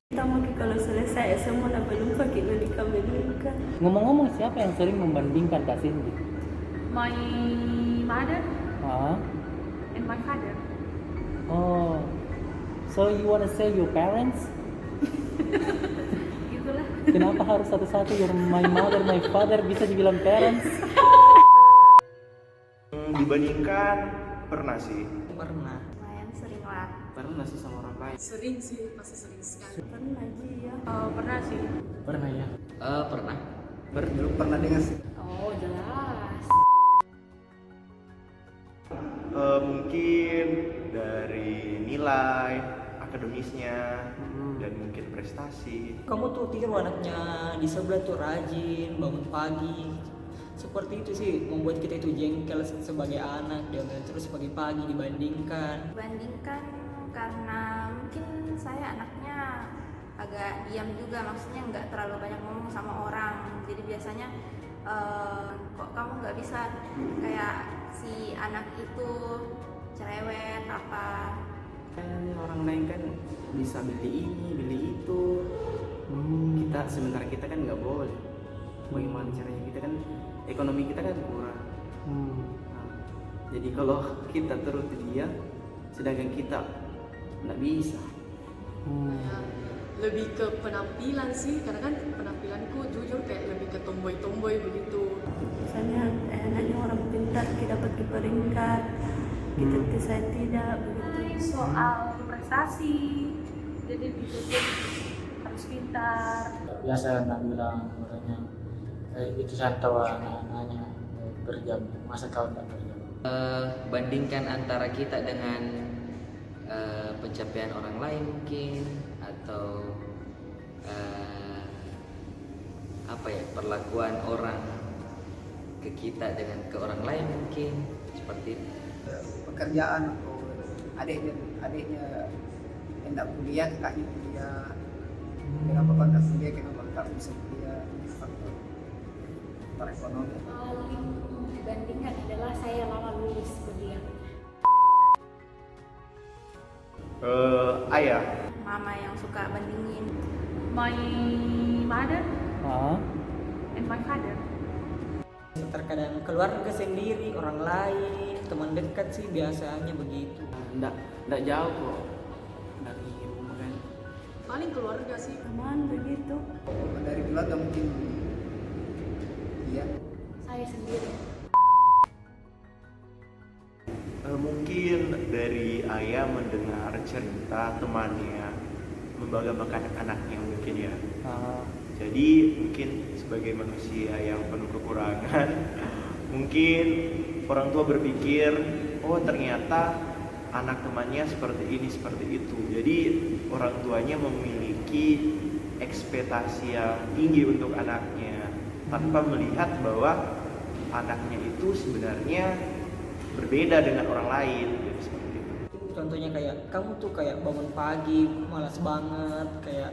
Mungkin kalau selesai semua belum pakai menikah. Ngomong-ngomong, siapa yang sering membandingkan Kak Cindy? My mother Hah? and my father. Oh, so you wanna say your parents? Gitulah. Kenapa harus satu-satu? Your my mother, my father, bisa dibilang parents? Dibandingkan pernah sih. Pernah. Lumayan sering lah. Pernah sih sama orang lain. Sering sih, pasti sering sekali. Pernah sih ya. Pernah sih. Pernah ya. Pernah. Dulu pernah dengan Oh jelas. mungkin dari nilai akademisnya dan mungkin prestasi. Kamu tuh tiru anaknya di sebelah tuh rajin, bangun pagi. Seperti itu sih membuat kita itu jengkel sebagai anak dan terus pagi-pagi dibandingkan. Bandingkan karena mungkin saya anaknya agak diam juga, maksudnya nggak terlalu banyak ngomong sama orang. Jadi biasanya kok kamu nggak bisa kayak si anak itu cerewet apa. Kan orang lain kan bisa beli ini, beli itu. Kita sementara kita kan nggak boleh. Bagaimana caranya, kita kan ekonomi kita kan kurang. Nah, jadi kalau kita turuti dia, sedangkan kita nggak bisa. Lebih ke penampilan sih, karena kan penampilanku jujur kayak lebih ke tomboy-tomboy begitu. Misalnya anaknya orang pintar kita dapat ke peringkat, kita saya tidak begitu. Soal prestasi, jadi dituntut harus pintar. Biasa anak bilang orangnya itu santau anak-anaknya berjam, masa kau tak berjam? Bandingkan antara kita dengan pencapaian orang lain mungkin, atau perlakuan orang ke kita dengan ke orang lain mungkin seperti itu. Pekerjaan atau adiknya hendak kuliah, kakaknya kuliah. Kenapa kau hendak kuliah, kenapa tak bisa kuliah? Faktor ekonomi. Paling dibandingkan adalah saya lama lulus kuliah. Ayah. Mama yang suka bandingin. My mother Hah? and my father. Terkadang keluarga sendiri, orang lain, teman dekat sih biasanya begitu. Nggak jauh kok dari rumah kan. Paling keluarga sih. Aman begitu. Dari keluarga mungkin iya. Saya sendiri. Mungkin dari ayah mendengar cerita temannya membanggakan anaknya mungkin ya. Jadi mungkin sebagai manusia yang penuh kekurangan, mungkin orang tua berpikir, oh ternyata anak temannya seperti ini, seperti itu. Jadi orang tuanya memiliki ekspektasi yang tinggi untuk anaknya, tanpa melihat bahwa anaknya itu sebenarnya berbeda dengan orang lain. Jadi seperti itu. Contohnya kayak kamu tuh kayak bangun pagi malas banget, kayak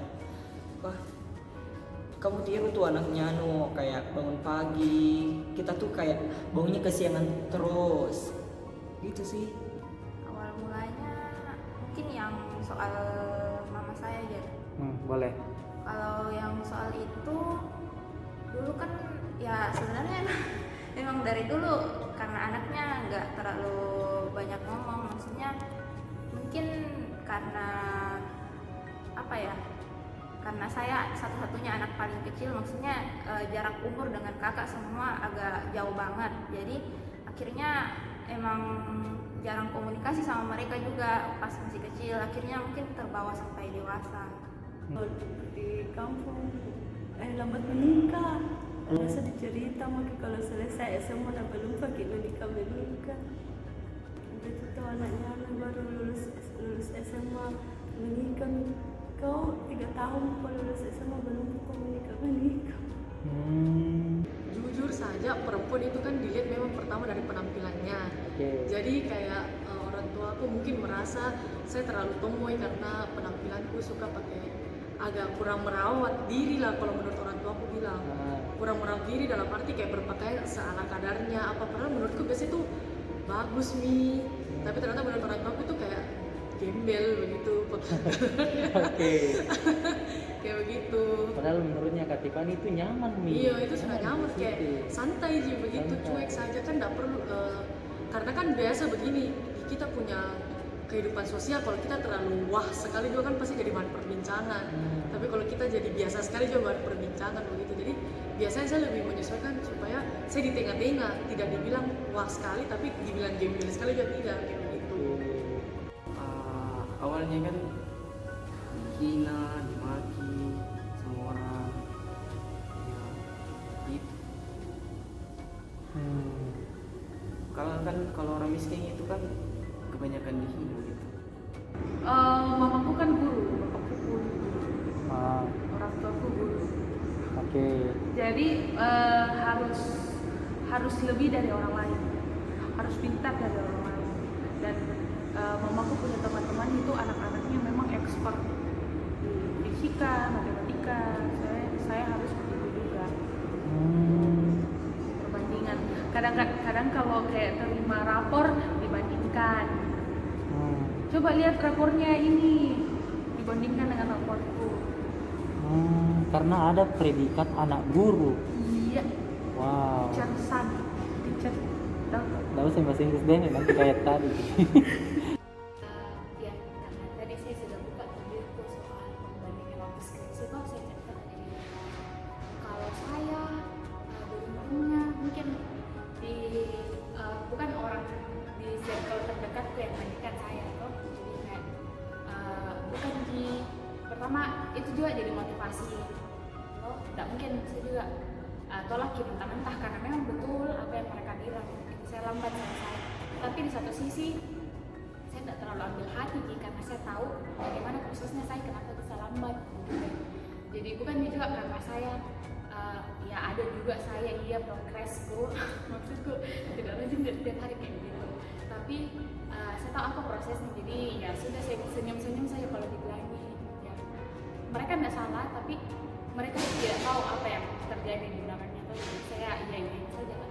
wah kamu tiru tuh anaknya kayak bangun pagi, kita tuh kayak bangunnya kesiangan terus gitu sih. Awal mulanya mungkin yang soal mama saya aja. Boleh. Kalau yang soal itu dulu kan ya sebenarnya memang dari dulu karena anaknya nggak terlalu banyak ngomong, maksudnya mungkin karena apa ya, karena saya satu-satunya anak paling kecil, maksudnya jarak umur dengan kakak semua agak jauh banget, jadi akhirnya emang jarang komunikasi sama mereka juga pas masih kecil, akhirnya mungkin terbawa sampai dewasa. Di kampung lambat menikah, biasa dicerita mungkin kalau selesai semua belum pakai menikah. Begitu tuh anaknya baru lulus SMA menikah. Kau 3 tahun kau lulus SMA belum menikah. Jujur saja perempuan itu kan dilihat memang pertama dari penampilannya. Jadi kayak orang tua aku mungkin merasa saya terlalu tomboy karena penampilanku suka pakai agak kurang merawat diri lah, kalau menurut orang tua aku bilang kurang merawat diri dalam arti kayak berpakaian seala kadarnya apa, padahal menurutku biasanya itu bagus Mi, tapi ternyata menurut orang tua aku itu kayak gembel begitu. kayak begitu. Padahal menurutnya Kak Tiffany itu nyaman Mi. Iya, itu sudah nyaman, di kayak situ. santai aja begitu, Santai. cuek saja kan, nggak perlu karena kan biasa begini, kita punya kehidupan sosial, kalau kita terlalu wah sekali juga kan pasti jadi bahan perbincangan. Tapi kalau kita jadi biasa sekali juga bahan perbincangan begitu. Jadi biasanya saya lebih menyesuaikan supaya saya di tengah-tengah, tidak dibilang wah sekali tapi dibilang gembel sekali juga tidak, kayak begitu. Awalnya kan dihina, dimaki sama orang, ya gitu. Kalau orang miskin itu kan kebanyakan dihina gitu. Mamaku kan guru, bapakku guru, Ah, orang tuaku guru. oke. Jadi harus lebih dari orang lain, harus pintar dari orang lain. Dan mamaku punya teman-teman itu anak-anaknya memang expert di fisika, matematika. Saya harus begitu juga. Perbandingan. Kadang kalau kayak terima rapor dibandingkan. Coba lihat rapornya ini dibandingkan dengan raporku. Karena ada predikat anak guru. Iya. Wow. Teacher son, teacher. Tahu usah bahasa Inggris deh, nanti kayak tadi. Ya, karena tadi saya sudah buka videoku soal pembandingan waktu skripsi, kok saya cerita tadi. Kalau saya beruntungnya mungkin di bukan orang di circle terdekatku yang membandingkan saya, toh. Jadi kayak bukan di pertama itu juga jadi motivasi. Oh, tidak mungkin saya juga tolak mentah-mentah karena memang betul apa yang mereka bilang. Saya lambat selesai. Tapi di satu sisi saya tidak terlalu ambil hati karena saya tahu bagaimana prosesnya saya kenapa bisa lambat. Jadi bukan juga karena saya ya ada juga saya iya progresku maksudku tidak rajin tiap hari kayak gitu. Tapi saya tahu apa prosesnya. Jadi ya sudah saya senyum-senyum saja kalau dibilangin. Ya, mereka tidak salah tapi mereka tidak tahu apa yang terjadi di belakangnya. Jadi saya iya saja lah.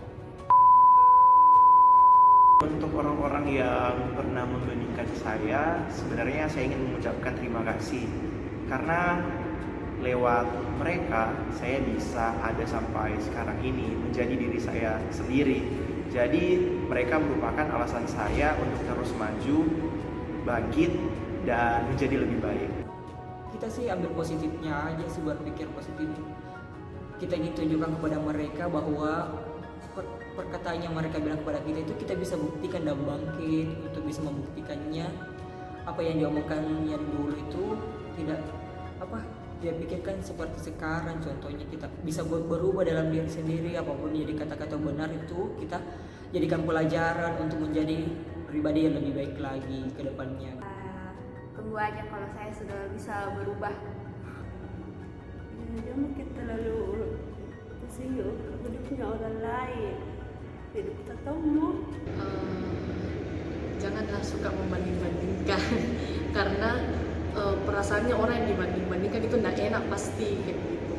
Untuk orang-orang yang pernah membandingkan saya, sebenarnya saya ingin mengucapkan terima kasih karena lewat mereka saya bisa ada sampai sekarang ini menjadi diri saya sendiri. Jadi mereka merupakan alasan saya untuk terus maju, bangkit, dan menjadi lebih baik. Kita sih ambil positifnya aja sih, berpikir positif. Kita ingin tunjukkan kepada mereka bahwa perkataan yang mereka bilang kepada kita itu kita bisa buktikan dan bangkit untuk bisa membuktikannya. Apa yang diomongkan yang dulu itu tidak pikirkan seperti sekarang. Contohnya kita bisa berubah dalam diri sendiri, apapun jadi kata-kata benar itu kita jadikan pelajaran untuk menjadi pribadi yang lebih baik lagi ke depannya. Tunggu aja kalau saya sudah bisa berubah. Jangan kita terlalu tersinggung hidupnya orang lain, hidup ketemu. Janganlah suka membanding-bandingkan karena perasaannya orang yang dibanding-bandingkan itu tidak enak pasti kayak gitu.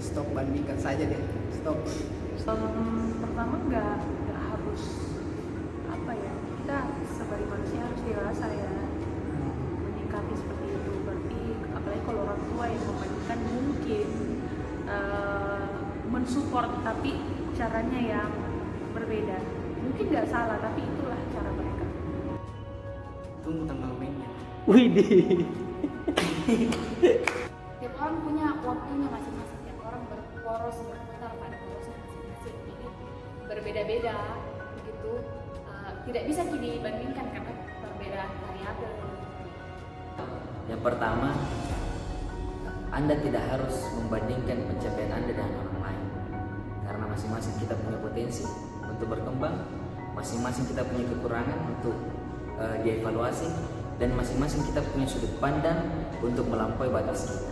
Stop bandingkan saja deh, stop. Pertama nggak harus kita sebagai manusia harus dewasa ya menyikapi seperti itu. Berarti apalagi kalau orang tua yang membandingkan mungkin mensupport tapi caranya yang berbeda. Mungkin nggak salah tapi itulah cara mereka. Tunggu tanggal mainnya. Widih. Tiap orang punya waktunya masing-masing, tiap orang berporos berputar pada porosnya masing-masing, jadi berbeda-beda gitu. Tidak bisa dibandingkan karena perbedaan variabel. Yang pertama, Anda tidak harus membandingkan pencapaian Anda dengan orang lain, karena masing-masing kita punya potensi untuk berkembang, masing-masing kita punya kekurangan untuk dievaluasi, dan masing-masing kita punya sudut pandang untuk melampaui batas kita.